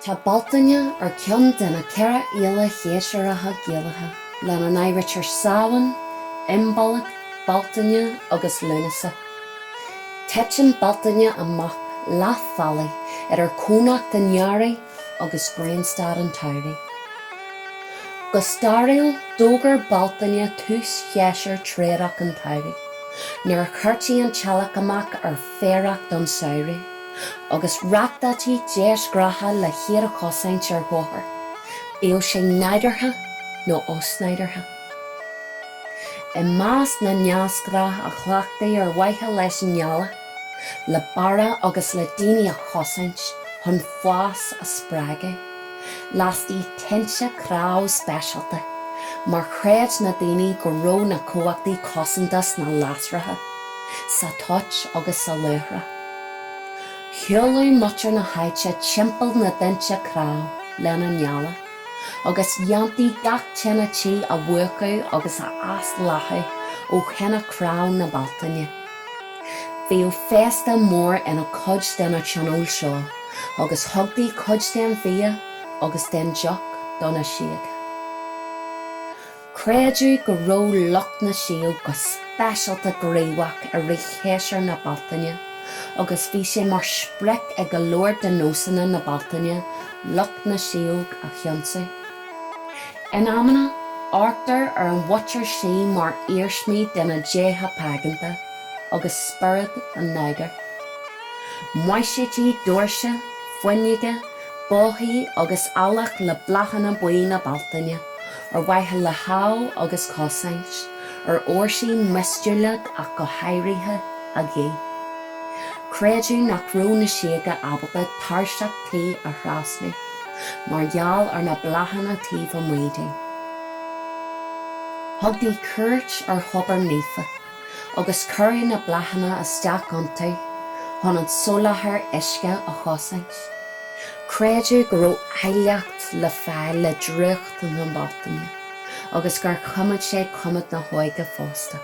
Tá Bealtaine ar cionn de na ceithre éile chéisiúradh géalaithe le an éiritir saoil, imbolc, Bealtaine agus lúnasa. Teitsin Bealtaine amach leath Valley ar cónach den Nearry agus Greenstad an Tairí. Gustáiriúil dógur Bealtaine tús chéisiúr tréocha an Tairí, nuair chuirtí an tealach amach ar féireacht don saoirí, agus reachtatí déis gratha le chéad a chosaint ar gcóthar, bíodh sé neidirtha nó osneidirtha. I más na neascra a chhlaachtaí ar waithe leis an neala, le bara agus le daoine a chosaint chun fháis a spráige, lasí tinse crá speisialta, mar chréid na daoine go raibh na cóachtaí cosantas na lasrathe, sa toit agus sa luithre. Cheoilú muir na haite timpeall na dinse crá le na neala, agus dheantaí gach tinatí a bhuacu agus a as lathu ó chena crá na Bealtaine. Bhéal Feirste mór ina cuid den a cheoil seo, agus thugtaí cuid den bhí agus den deach donna siag. Creidú go raibh lucht na siag go speisialta gréamhach ar rith chéisiúr na Bealtaine, agus bhí sé mar sprec ag go leor den nósanna na Bealtaine lucht na siag a cheansaí. In amana, áirtear ar an bhaitear sí mar iirsmí den a détha paganta, agus spirid an neidir. Maisití dúirse, foiinige, bóthaí agus allach le blachanna buí na Bealtaine, ar waithe le hau agus cosaint, ar oirsí mistiúlaigh ach go háirithe a gé. Creidú nach raibh na siaga abalta tarseachtaí a thrasnú, mar gheall ar na blachanna taobh a muidí. Thugtaí cuairt ar thubar níofa, agus cuirí na blachanna isteach iontu, chun an solathar isce a chosaint. Creidú go raibh éileacht le fhéile le dríocha na Bealtaine, agus gur chumad sé cumad na hóige fósta.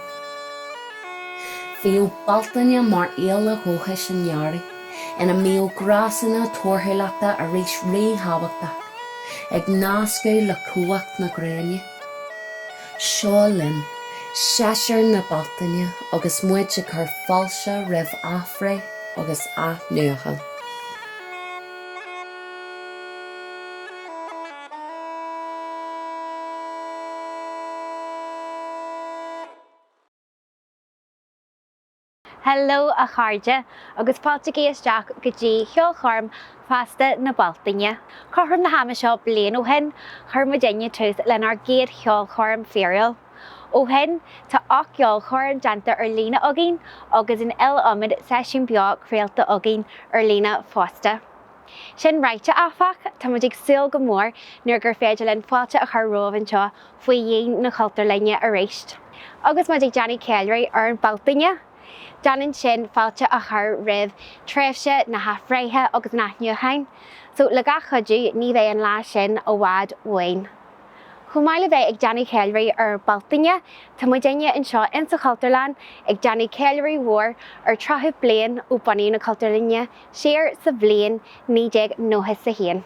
Bhíodh Bealtaine mar éal a dhóchais an Nearry, ina míodh grásanna torthúlachta a rís réthabhachtach, ag nascú le cúacht na gréine. Seo linn, séisiúr na Bealtaine agus muid a chur fáilte roimh athbhréidh agus athnuacha. Hello a chairde, agus páilteaí isteach go dtí cheolchorm Féasta na Bealtaine. Chorm na haime seo bliain ó hin, chur daine tús lenar géad cheolchorm féile. Ó hin, tá 8 cheolchorm deanta ar lína agin, agus in amid seisiún beag réalta agin ar lína Féasta. Sin ráite áfach, tá muid ag súil go mór nuair gur féidir len fáilte a chur romhan seo faoi dhéon na Chultúrlanne a réist. Agus muid ag Danny Ceiliúradh ar an Bealtaine. Danan sin fáilte a chur roimh tréimhse na hathbhréithe agus na nuachain, so le gach chuidú ní bheith an lá sin ó bhád uain. Chumáile bheith ag Danny Ceiliúradh ar Bealtaine, tá muid daine an seo in sa Chultúrlann ag Danny Ceiliúradh mhór ar tráthúil bliain ó bunaíodh na Chultúrlanne siar sa bbliain 1991.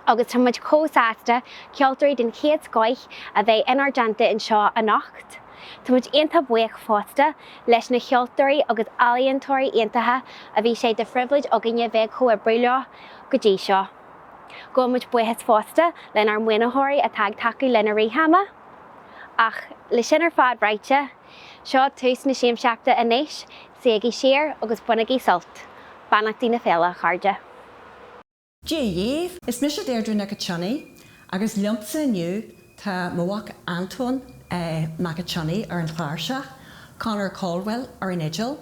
Agus tá muid cósáasta ceoltóirí den chéad scoith a bheith inar deanta an seo a nacht. Tá muid aonanta buíoch fásta leis na cheoltóirí agus ealaíontóirí aontaithe a bhí sé de phríomhléid aginne bheith chomh brúile go dtí seo. Go muid buíochas fásta lenar muinethirí a taú lena ríthaama. Ach le sin ar fad breite, seo tús na siamseachta inis, saogaí siar agus bunaigh solt. Bannachtaí na féile chairde. Díomh is mis deirdre na Gachanni, agus liomsa inniu tá mhac Anton Magachani ar an chláirseach, Conor Caldwell ar an Igeal,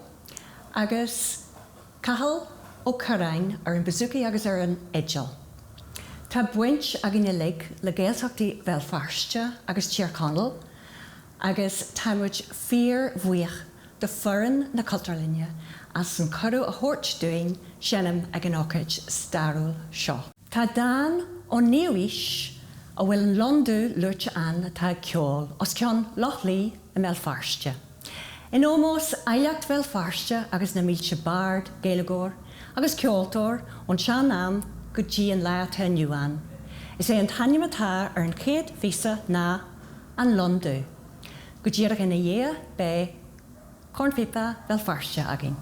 agus Cahal ó Carain ar an Bazooki agus ar an Igeal. Tá buint a gine lig le Gaeltachtaí Bhéal Feirste agus Tíorchonal, agus tá muid fíor bhuaich de forann na Cultúrlanne as san curú a thuirt dúinn sinnam ag an ócaid starúil seo. Tá Dan ó níos a bhfuil an Londú luirte an atá ceoil os ceann Lochlí i Bhéal Feirste. In ómós éileacht Bhéal Feirste agus na mílte bard, Gaeilgeoir agus ceoltóir ón seán am go dtí an le ta nniuan. Is é an tainematá ar an chéad vísa ná an Londú. Go ddíarach ina dhé be cornfipa Bhéal Feirste agin.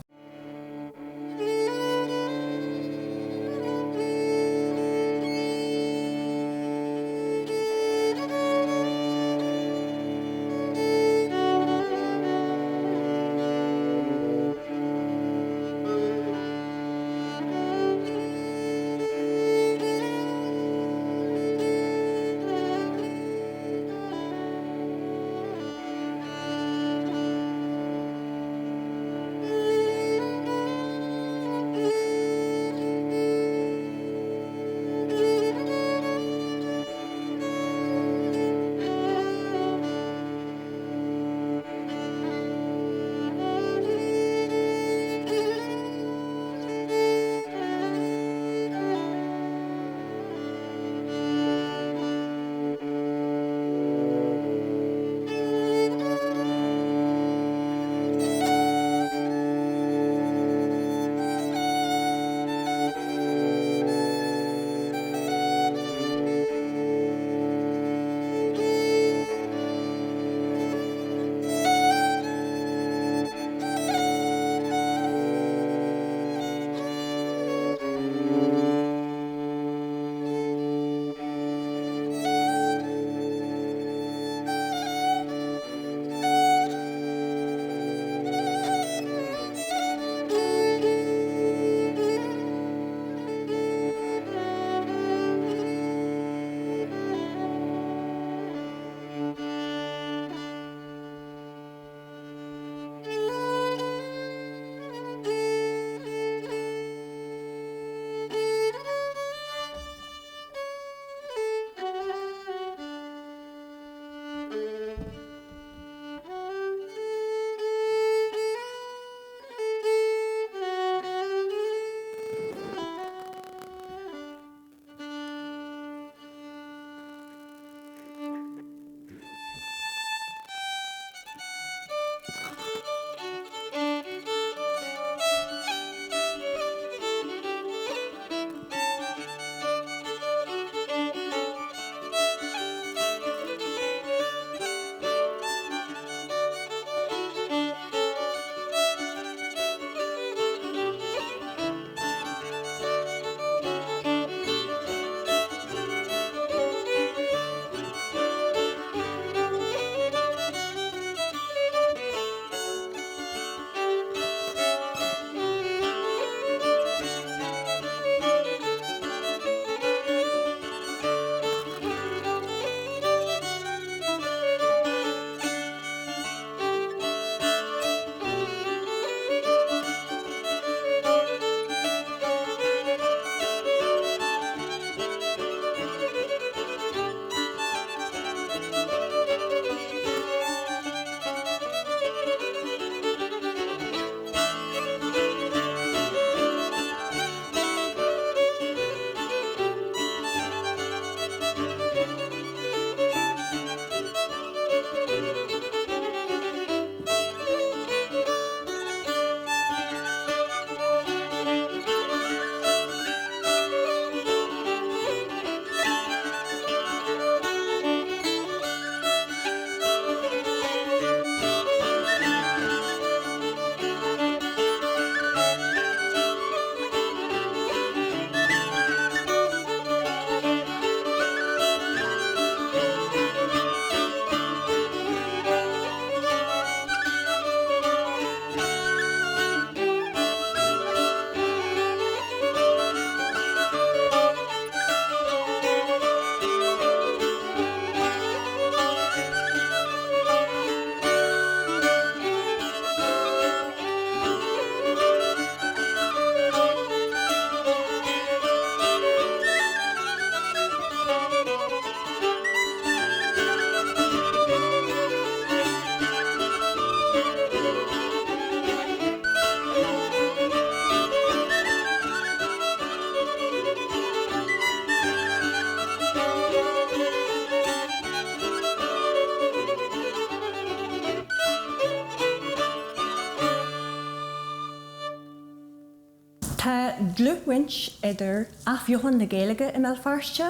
glúhaint idir athbheochain na Gaeilge in Bhéal Feirste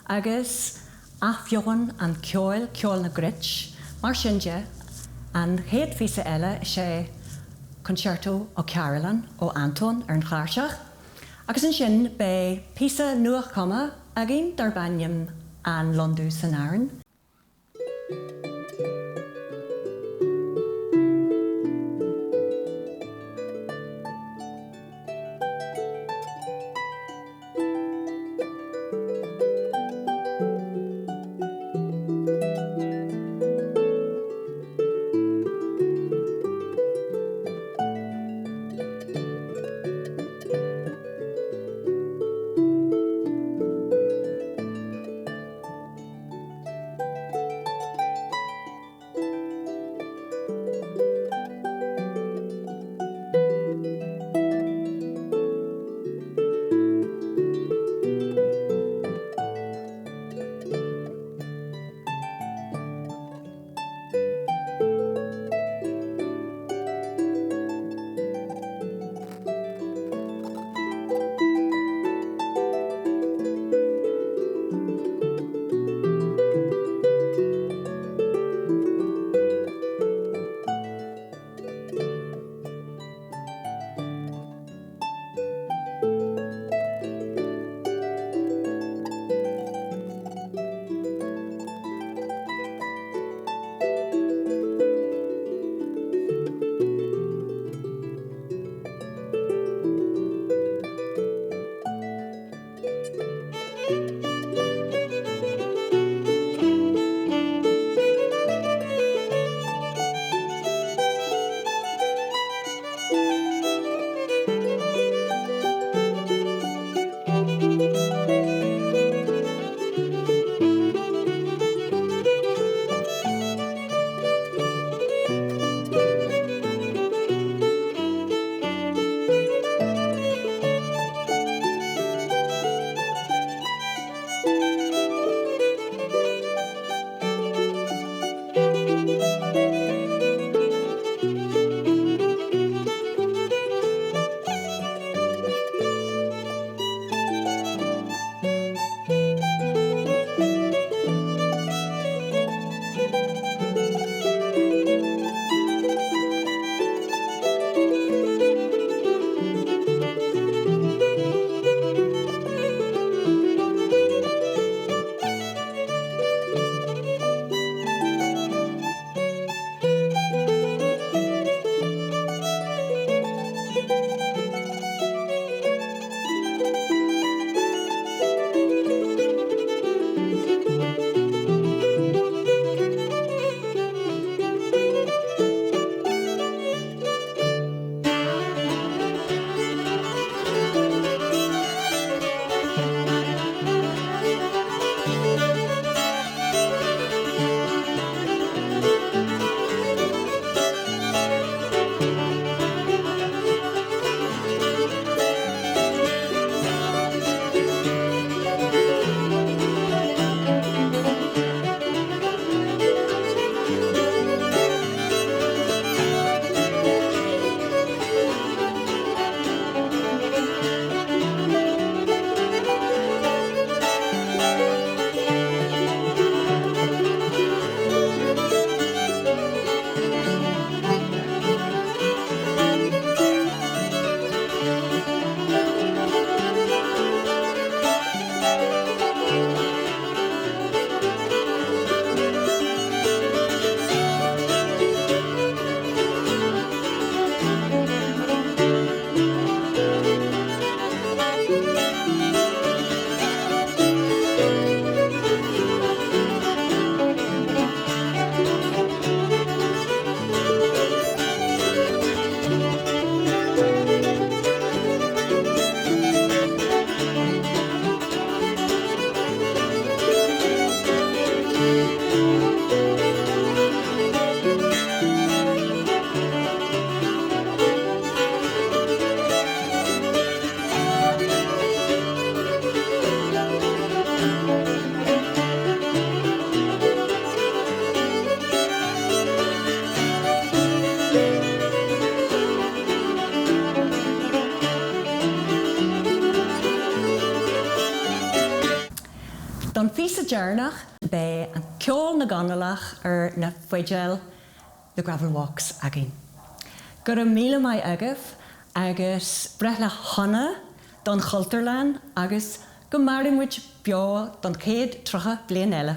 agus athbheochain an ceoil, ceoil na grit, mar sinne an chéad fhísa eile sé concerto ó Cultúrlann ó Anton ar an chláirseach. Agus an sin be písa nuach cuma a gin dar bainnim an Londú san Éireann. don fís a dearnach be an ceoil na ganalach na fhéile the gravel walks agin. Gur a míle mai agah agus brethla honna don Chultúrlann agus go marimmuid beo don céad tríocha bliain eile.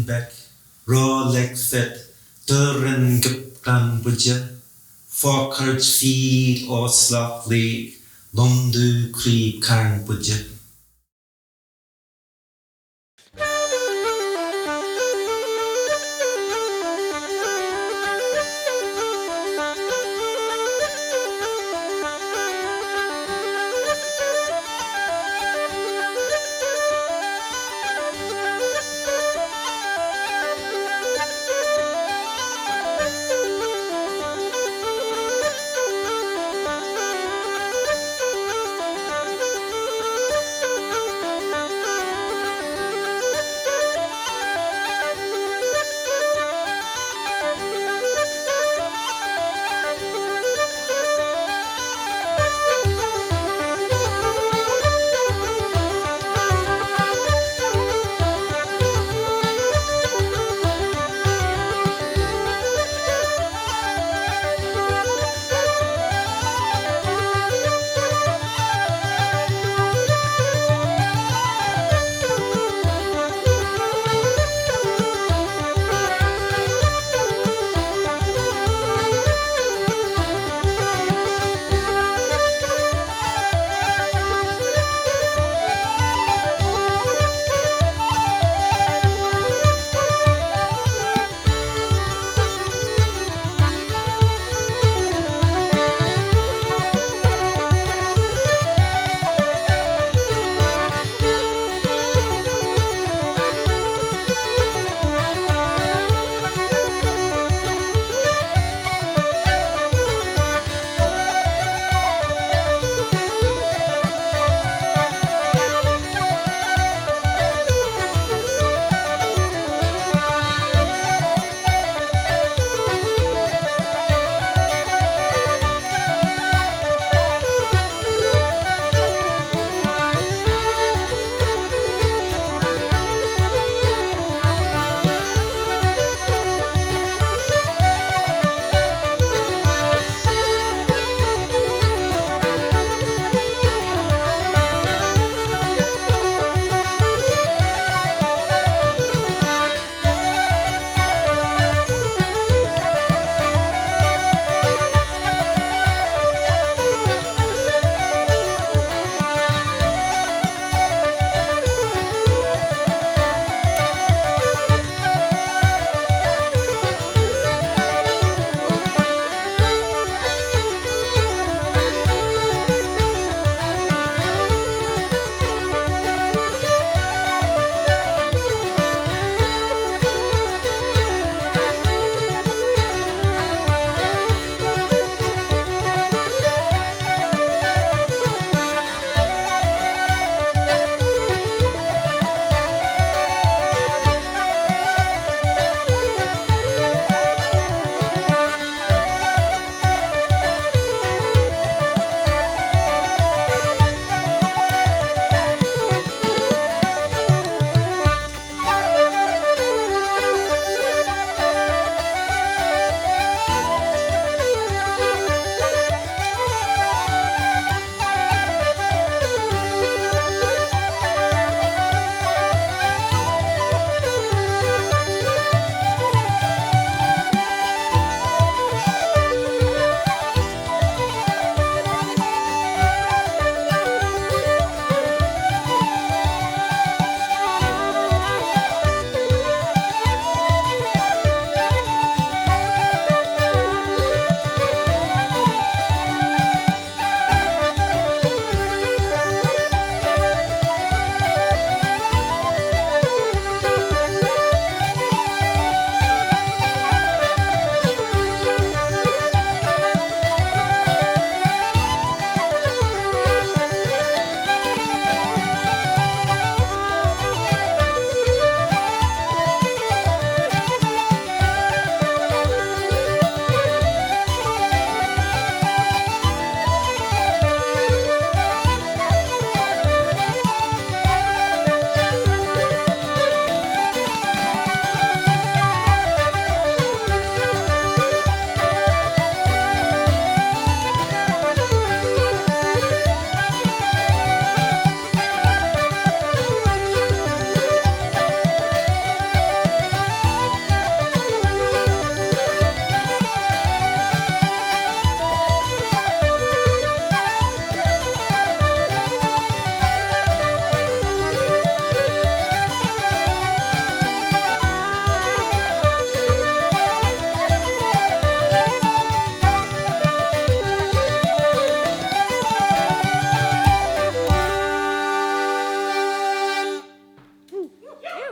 Back, raw leg set, durren gupran budja, forkert feed or slaply, londu creep carn budja.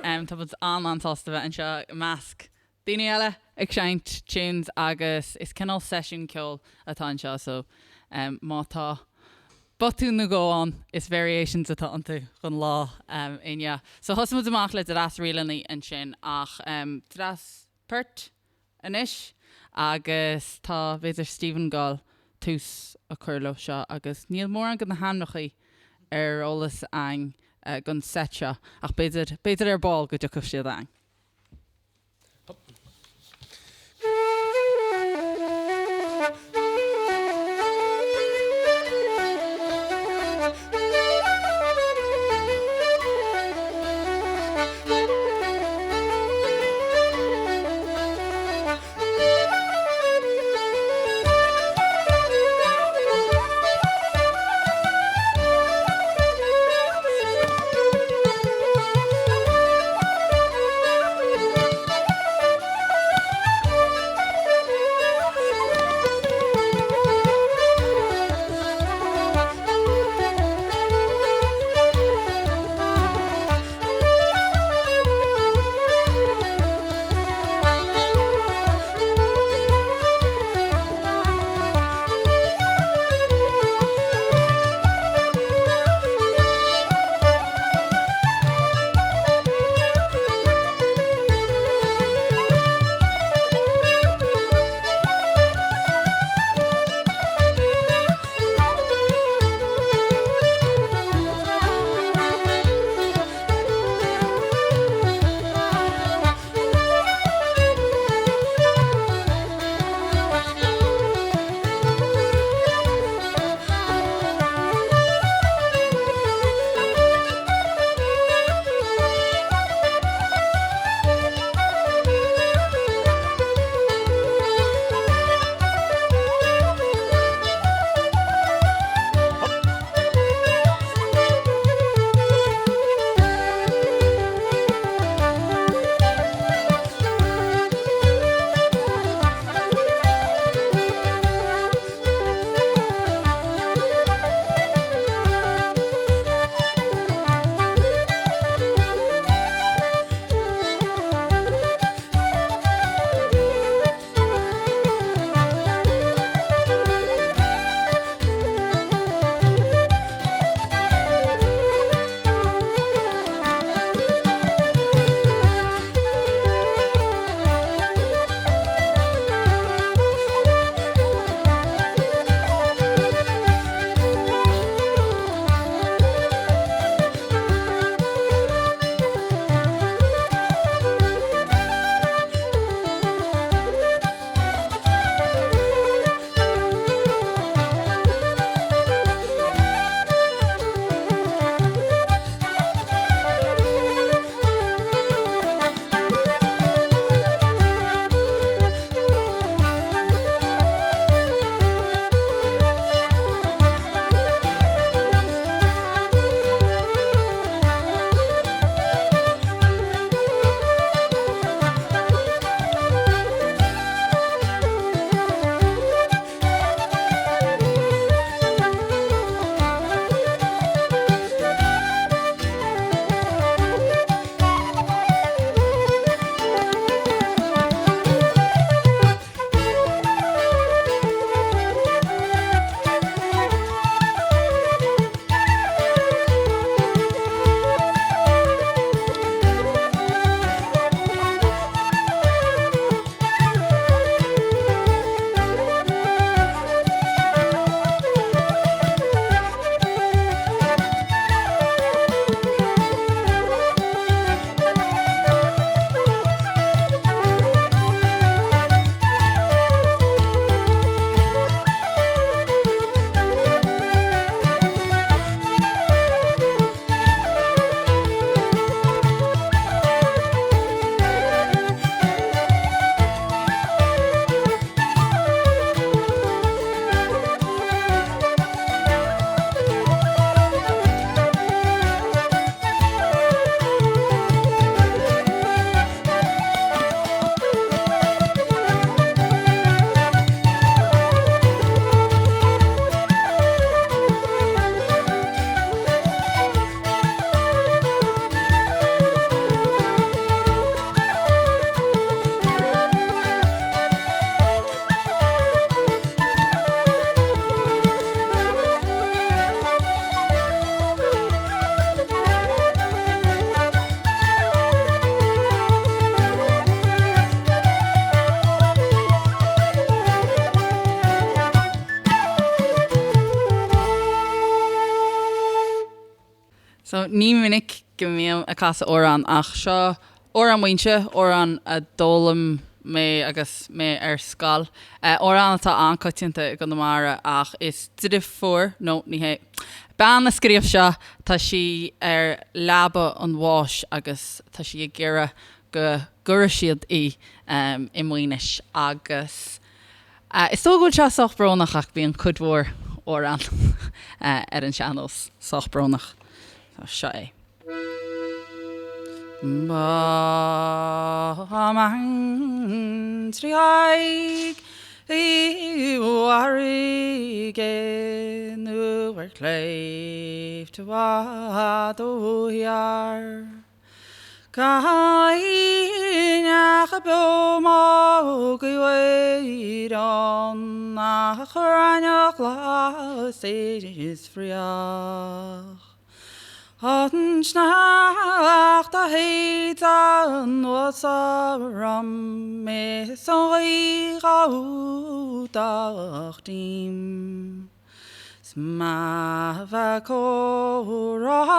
Tá bud antásta bheith an seo measc. Daoine eile ag seint tunes agus is cinál session ceoil atá an seo so mátá botú na gáin is variations atá an tú chun lá inne. So thosamid amach le a ras rialaí an sin ach tras pert inis agus tá bhéidir Stephen Gall tús a chuirlo seo agus níl mór an go na hamnachaí ólas ein gon sete ach beidir ar ball go deoch siad ein. ní minic go mbeadh a casa órán ach seo órán muinte órán a dólam mé agus mé ar scal. Órán atá ancoitianta go na mara ach is tiidir fuair nó ní hé. Bán na scríomh seo tá si ar leaba an bháis agus tá si ag gcéire go gura siad i muoinis agus is tógúil se sochbrónach ach bhí an cudmhór órán ar an channels sochbrónach seo é. Báman tríocha I warige nu cléif to wadóhiar Cainach a bó gwyron a chranach glas is friach An snacht a heid an wasaram me soi gaudach dim Sma va korara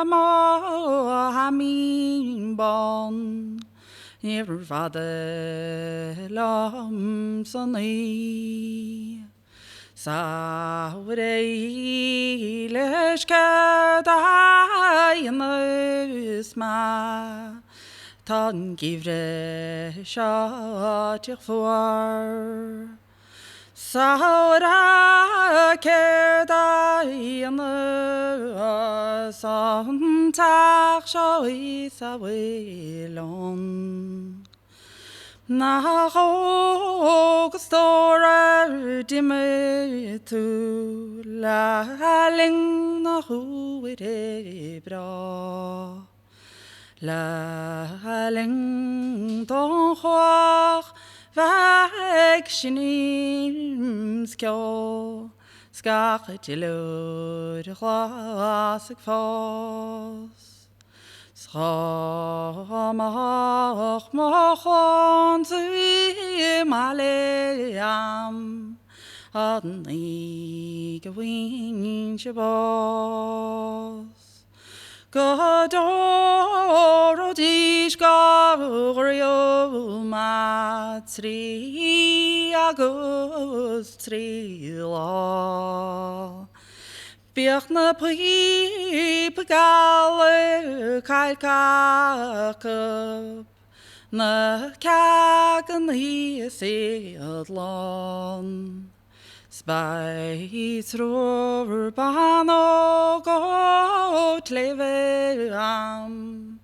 mo hamin bon Never vade lam sonai Sáiles cadaianus ma Tan gifre shatiach fuar Sára cadaianus Antach shoi sawilon Na hogus stora dimme tu la ling na huide bra La ling don choach vag shinim skjo skach tilur chlasig fos Schramach machon zu maleam Adn I gewin shabos Godoro dish gavrio matri Agus tríocha Bích na príp galle cailcacab na cagan níos Cultúrlann Spais rover bano go tleve am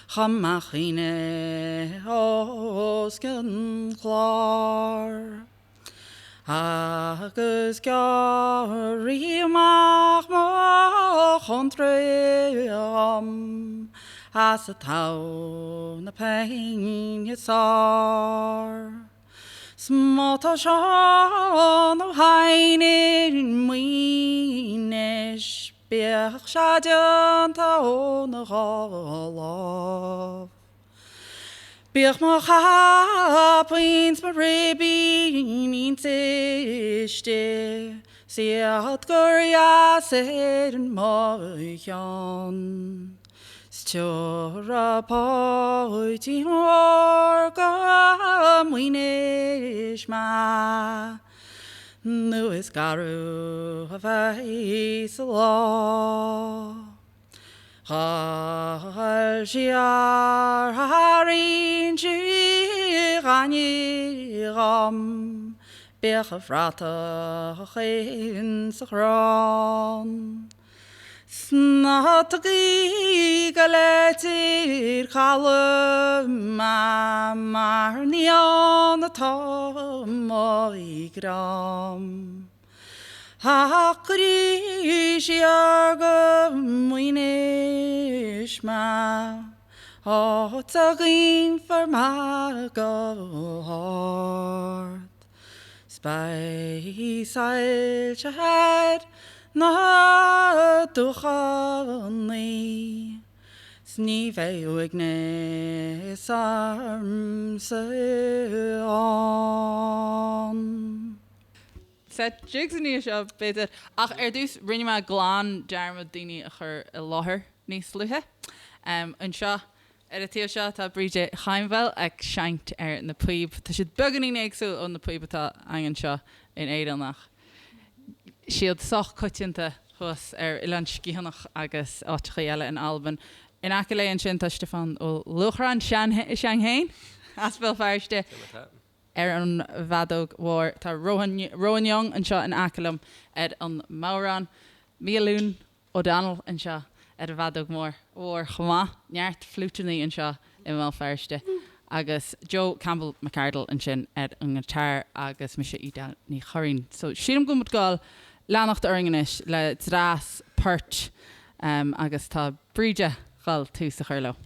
Chamachine osgen chlár Agus garíach mo chontream as a tau na pein sár Smata sean o hainin muoinis Bích seadianta ó na gálah Bích má chapaint mar rébín íntiiste Siad gurias an maian Stiora páití mór go muoinis ma Nu is garú a bheith lá Chail siar harín ram Bích a frata chéin sa chrán Snatagaí go letir chala mar níán atá mai gram Hacrí siar go muoinis ma Átagaín for ma go hart Spais saol se head na duchaní Sní bheith ne arm sa set jigs in seo beidir ach dús rinne me glán dearmad daoine a chur i láthair níos luthe. An seo a tí seo tá bríide chaimhfuil ag seint na puib. Tá siad buganí éagsú ón na puib atá an seo in éidirnach. Siad soch coitianta chus ilan scíhanach agus áiticha eile in Alban. In aice léon sin tá Stefan ó Luchrán Seanghain, as Bhéal Feirste. An bhadóg mhór tá Rowan Young an seo in Acalam an Mauran Mílún O'Donnell an seo a bhadóg mór ó chomh neart flútaí an seo in Bhéal Feirste agus Joe Campbell McCardle an sin an gtar agus mi sé ide ní choín. So siadm go gáil lárnach organis le drás pert agus tá bríide gáil tú sa chuirlo.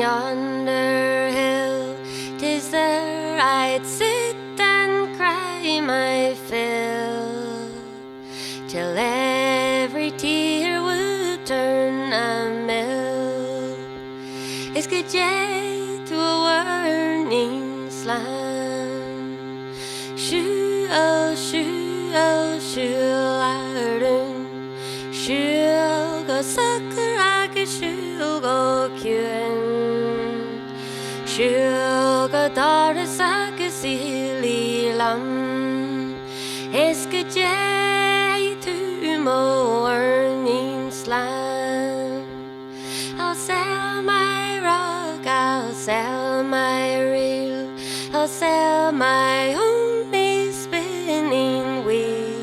yonder hill, 'tis there I'd sit and cry my fill, till every tear would turn a mill. Is good yet to a warning slam. Shul, shul, shul, Arden. Shul go sucker, I can shul go ciúin siúil go doras agus Cultúrlann is go dé tú mór níos lean. I'll sell my rug, I'll sell my reel, I'll sell my only spinning wheel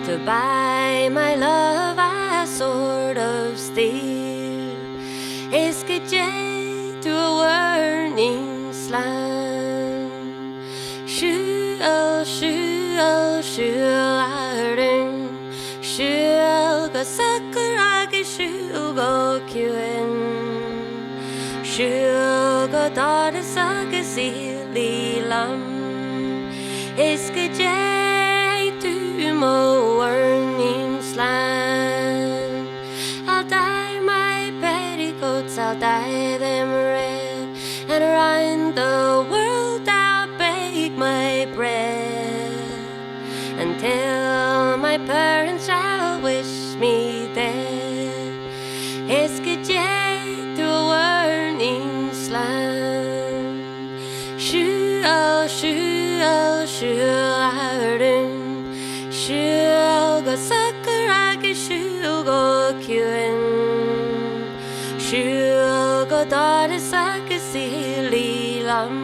to buy my love a sword of steel. Is go dé tú a warning slam. Siúil, siúil, siúil airn, siúil go sucker agus siúil go ciúin, siúil go doras agus Cultúrlann is go dé tú mór níos lean. I'll dye my petticoats, I'll dye them red, and around the world I'll bake my bread until my parents shall wish me dead. Is go dé tú a warning slam. Siúil, siúil, siúil airn, siúil go sucker agus siúil go ciúin, siúil go doras agus Cultúrlann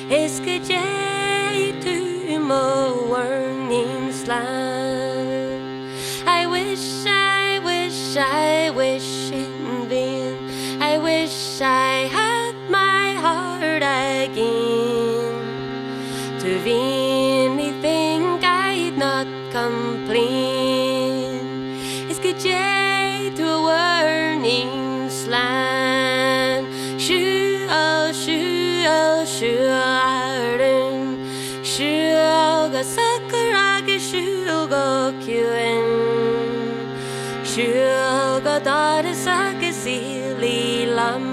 is go dé tú mór níos lean. I wish, I wish, I wish in vain, I wish I had my heart again. To vain me think I'd not complain. Is go dé tú a warning slan. Siúil, siúil, siúil airn, siúil go sucker agus siúil go ciúin, siúil go doras agus Cultúrlann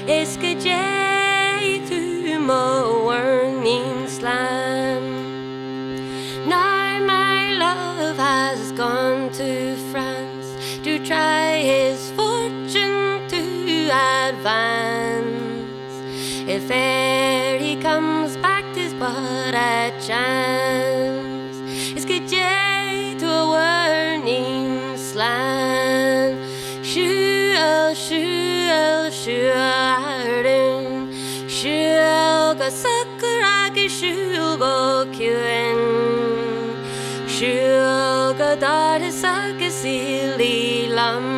is go dé tú mór níos lean. Now my love has gone to France to try his fortune to advance. If e'er he comes back, 'tis but a chance. It's go dé tú a warning slan. Siúil, siúil, siúil airn, siúil go sucker agus siúil go ciúin, siúil go doras agus Cultúrlann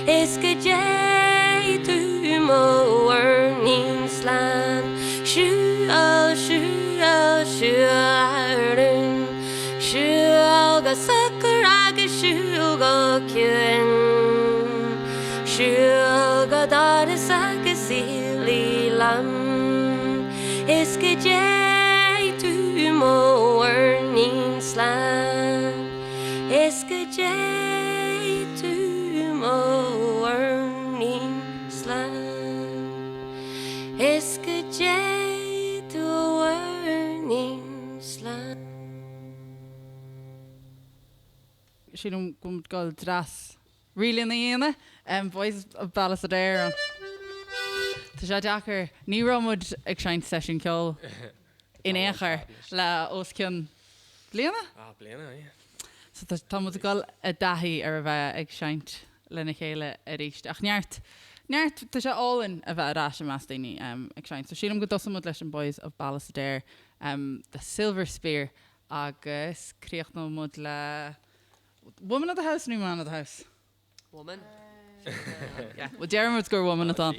is go dé tú mór níos lean. Siúil, siúil, siúil airn, siúil go sucker agus siúil go ciúin, siúil go doras agus Cultúrlann is go dé tú mór níos lean. Is go dé tú mór níos lean. Is go dé tú níos lean. Sílim gom gáil dras rilí na dhéana boys of Belfast there. Tá sé deachar ní ramúd ag sein session ceoil in éair le os cion bliana? Bliain, yeah. So tá mu gáil a dathí ar a bheith ag seint lena chéile a ríist. Ach neart tá sé álainn a bheith ará sem meas daoine ag seint. So sílam go dosamúd leis an boys of Belfast there the Silver Spear agus críoch nó mud le Woman of the House, new Man of the House. Woman? Yeah, well, Jeremy would go woman at all.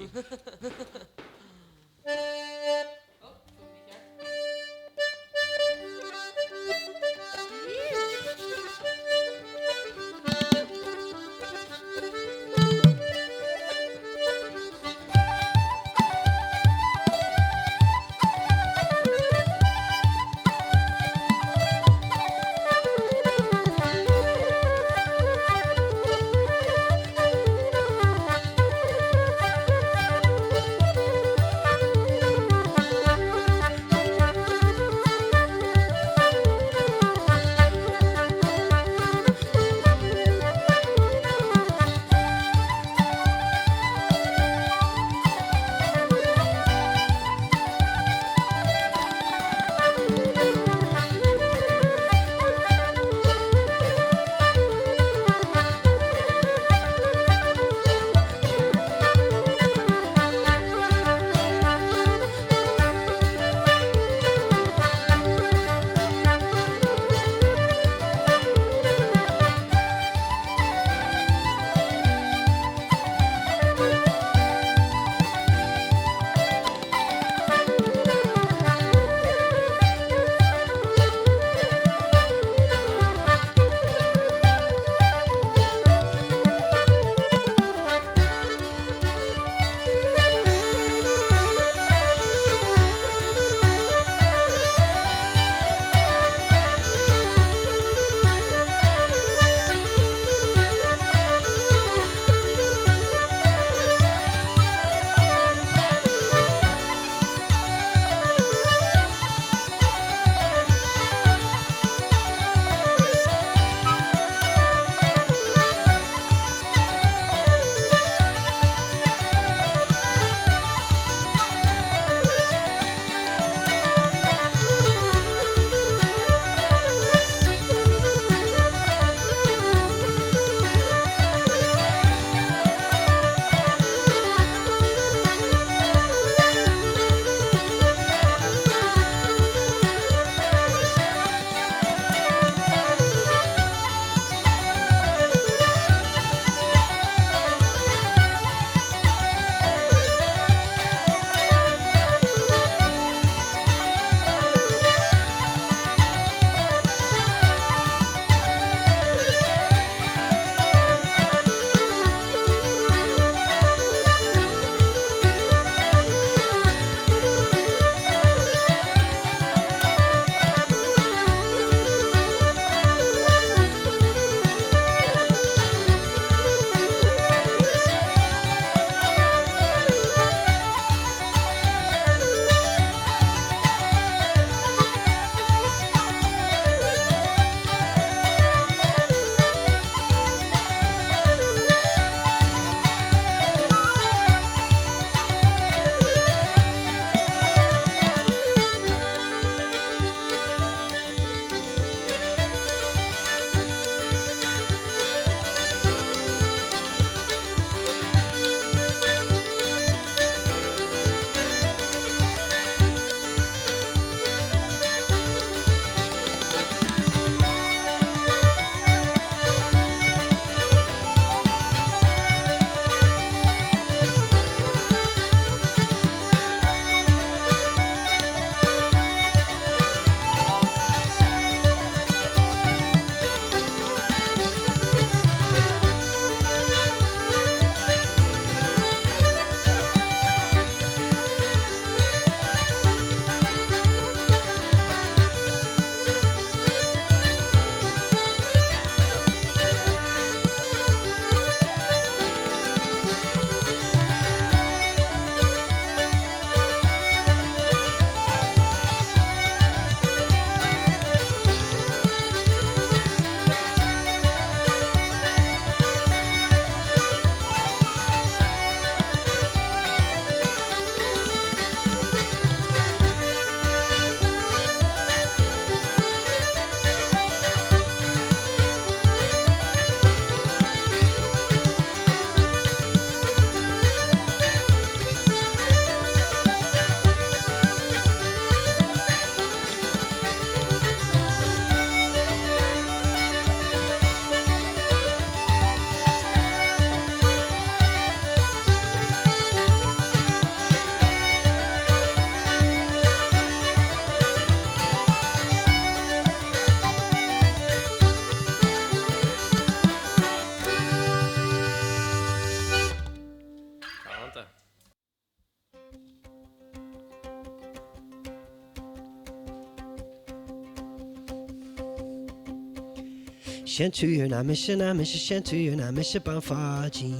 先出月那没事那没事，先出月那没事办法进，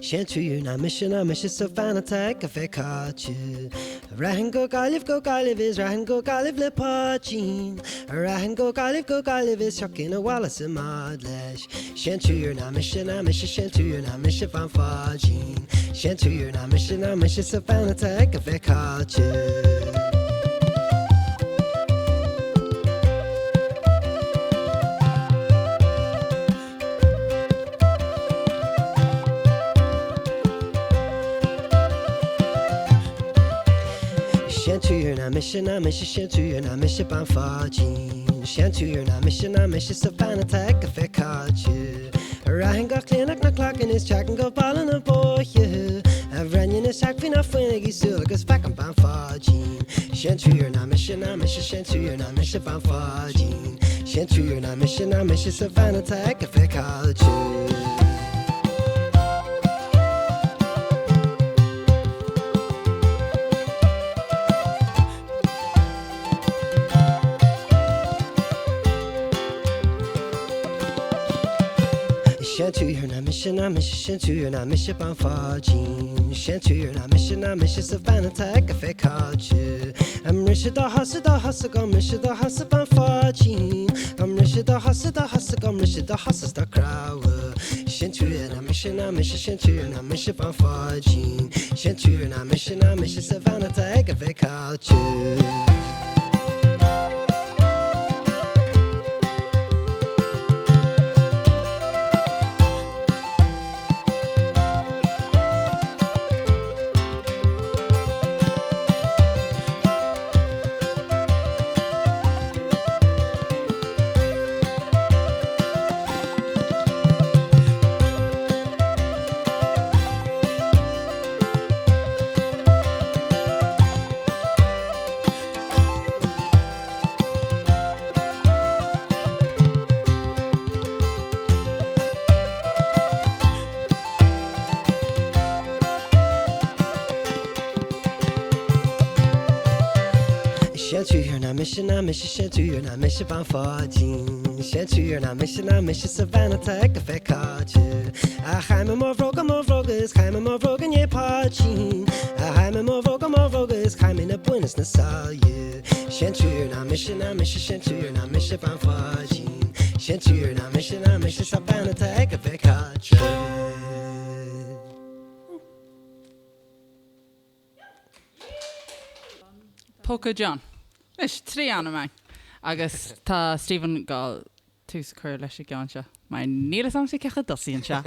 先出月那没事那没事，so fan attack a fake catch. Rahan go galif is Rahan go galif le pachin. Rahan go galif is shocking a wallace in madlesh. Shen to your namish, shen to your namish van fajin. Shen to your namish, so fan attack a fake catch.先去月那没事那没事，先去月那没事办法进。先去月那没事那没事，so fan attack a fake catch. Rahan go clinic na clock and is checking go ball on a boy. I've run in a sack fin off when I get so goes back and ban fajin. 先去月那没事那没事，先去月那没事办法进。先去月那没事那没事，so fan attack a fake catch.先去月那没事那没事，先去月那没事办法进。先去月那没事那没事，so fan attack a fake catch. I'm rich da hustle gum rich da hustle办法进。I'm rich da hustle gum rich da hustle da crowd. 先去月那没事那没事，先去月那没事办法进。先去月那没事那没事，so fan attack a fake catch. 先去月那没事那没事，先去月那没事办法进。先去月那没事那没事，so fan attack a fake catch. Hij me more vroges, hij me more vrogen je pachin. Hij me more vroges, hij me na buenas na salje. 先去月那没事那没事，先去月那没事办法进。先去月那没事那没事，so fan attack a fake catch. Póca John. Is trí anna mai. Agus tá Stephen gáil tús chuir leis gan se. Mai nílas am sa cecha dosíonn se.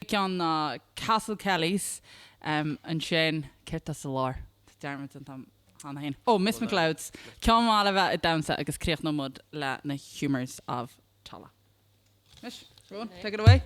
cean Castle Kellys an sin ceirta sa lár. Dermot an tam hána hain. Oh, Miss McLeod's. Cean mála bheith I damsa agus críoch nó mud le na humours of Tala. Miss, go on, take it away.